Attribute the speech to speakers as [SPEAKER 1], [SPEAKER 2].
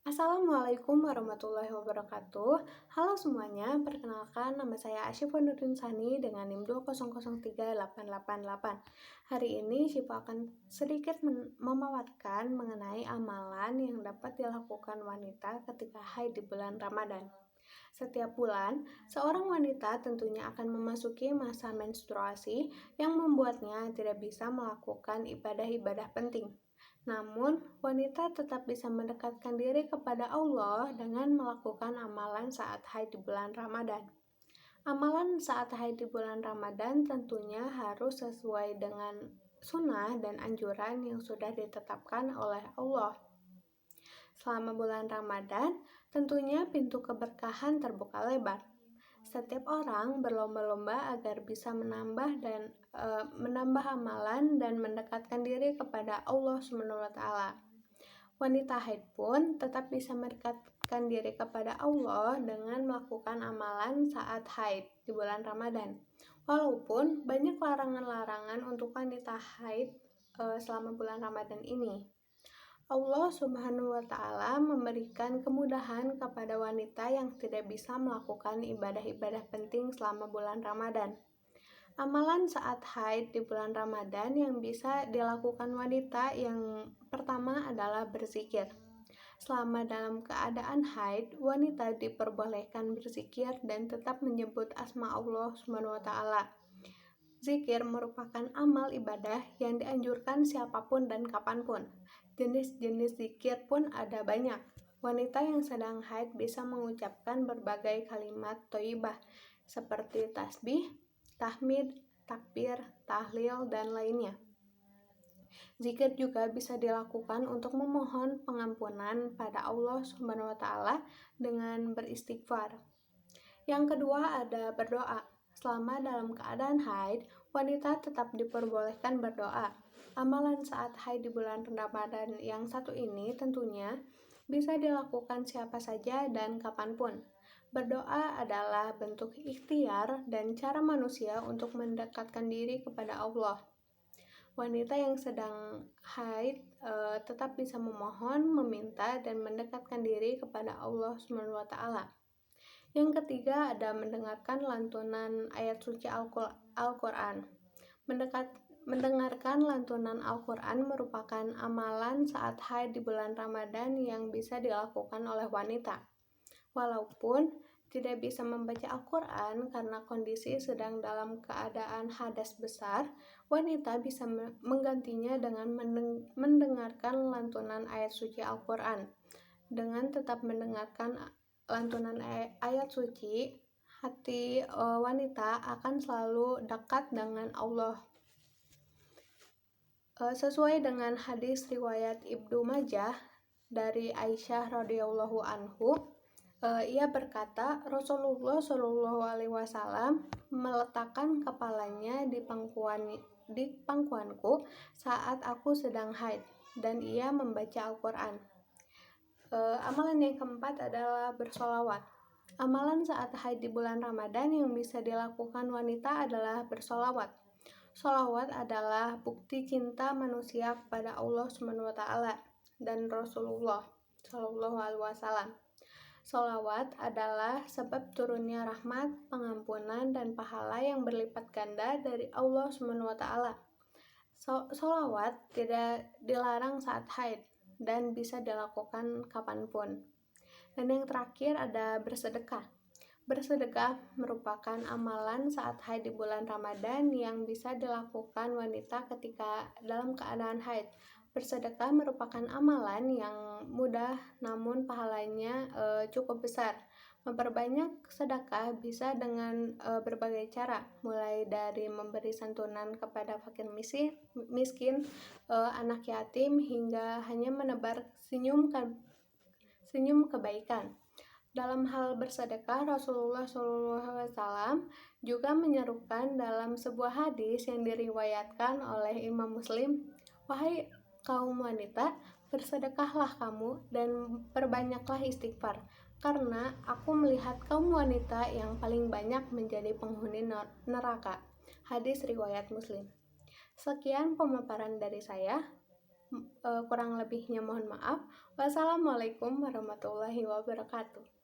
[SPEAKER 1] Assalamualaikum warahmatullahi wabarakatuh. Halo semuanya, perkenalkan nama saya Asyifa Nurdin Sani dengan NIM 2003888. Hari ini Syifa akan sedikit memaparkan mengenai amalan yang dapat dilakukan wanita ketika haid di bulan Ramadan. Setiap bulan, seorang wanita tentunya akan memasuki masa menstruasi yang membuatnya tidak bisa melakukan ibadah-ibadah penting. Namun, wanita tetap bisa mendekatkan diri kepada Allah dengan melakukan amalan saat haid di bulan Ramadan. Amalan saat haid di bulan Ramadan tentunya harus sesuai dengan sunnah dan anjuran yang sudah ditetapkan oleh Allah. Selama bulan Ramadan, tentunya pintu keberkahan terbuka lebar. Setiap orang berlomba-lomba agar bisa menambah amalan dan mendekatkan diri kepada Allah SWT. Wanita haid pun tetap bisa mendekatkan diri kepada Allah dengan melakukan amalan saat haid di bulan Ramadan. Walaupun banyak larangan-larangan untuk wanita haid selama bulan Ramadan ini. Allah Subhanahu wa Ta'ala memberikan kemudahan kepada wanita yang tidak bisa melakukan ibadah-ibadah penting selama bulan Ramadan. Amalan saat haid di bulan Ramadan yang bisa dilakukan wanita yang pertama adalah berzikir. Selama dalam keadaan haid, wanita diperbolehkan berzikir dan tetap menyebut asma Allah Subhanahu wa Ta'ala. Zikir merupakan amal ibadah yang dianjurkan siapapun dan kapanpun. Jenis-jenis zikir pun ada banyak. Wanita yang sedang haid bisa mengucapkan berbagai kalimat thayyibah seperti tasbih, tahmid, takbir, tahlil, dan lainnya. Zikir juga bisa dilakukan untuk memohon pengampunan pada Allah Subhanahu wa Ta'ala dengan beristighfar. Yang kedua ada berdoa. Selama dalam keadaan haid, wanita tetap diperbolehkan berdoa. Amalan saat haid di bulan Ramadan yang satu ini tentunya bisa dilakukan siapa saja dan kapanpun. Berdoa adalah bentuk ikhtiar dan cara manusia untuk mendekatkan diri kepada Allah. Wanita yang sedang haid tetap bisa memohon, meminta, dan mendekatkan diri kepada Allah Subhanahu wa Ta'ala. Yang ketiga ada mendengarkan lantunan ayat suci Al-Quran. Mendengarkan lantunan Al-Quran merupakan amalan saat haid di bulan Ramadan yang bisa dilakukan oleh wanita. Walaupun tidak bisa membaca Al-Quran karena kondisi sedang dalam keadaan hadas besar, wanita bisa menggantinya dengan mendengarkan lantunan ayat suci Al-Quran. Dengan tetap mendengarkan lantunan ayat suci, hati wanita akan selalu dekat dengan Allah. Sesuai dengan hadis riwayat Ibnu Majah dari Aisyah radhiyallahu anhu, ia berkata, Rasulullah Shallallahu alaihi wasallam meletakkan kepalanya di pangkuanku saat aku sedang haid, dan ia membaca Al-Quran. Amalan yang keempat adalah bersolawat. Amalan saat haid di bulan Ramadan yang bisa dilakukan wanita adalah bersolawat. Solawat adalah bukti cinta manusia kepada Allah Subhanahu wa Ta'ala dan Rasulullah Shallallahu alaihi wasallam. Solawat adalah sebab turunnya rahmat, pengampunan, dan pahala yang berlipat ganda dari Allah Subhanahu wa Ta'ala. Solawat tidak dilarang saat haid dan bisa dilakukan kapanpun. Dan yang terakhir ada bersedekah. Bersedekah merupakan amalan saat haid di bulan Ramadan yang bisa dilakukan wanita ketika dalam keadaan haid. Bersedekah merupakan amalan yang mudah namun pahalanya cukup besar. Memperbanyak sedekah bisa dengan berbagai cara, mulai dari memberi santunan kepada fakir miskin, anak yatim, hingga hanya menebar senyum kebaikan. Dalam hal bersedekah, Rasulullah SAW juga menyerukan dalam sebuah hadis yang diriwayatkan oleh Imam Muslim, "Wahai kaum wanita, bersedekahlah kamu dan perbanyaklah istighfar, karena aku melihat kaum wanita yang paling banyak menjadi penghuni neraka." Hadis riwayat Muslim. Sekian pemaparan dari saya. Kurang lebihnya mohon maaf. Wassalamualaikum warahmatullahi wabarakatuh.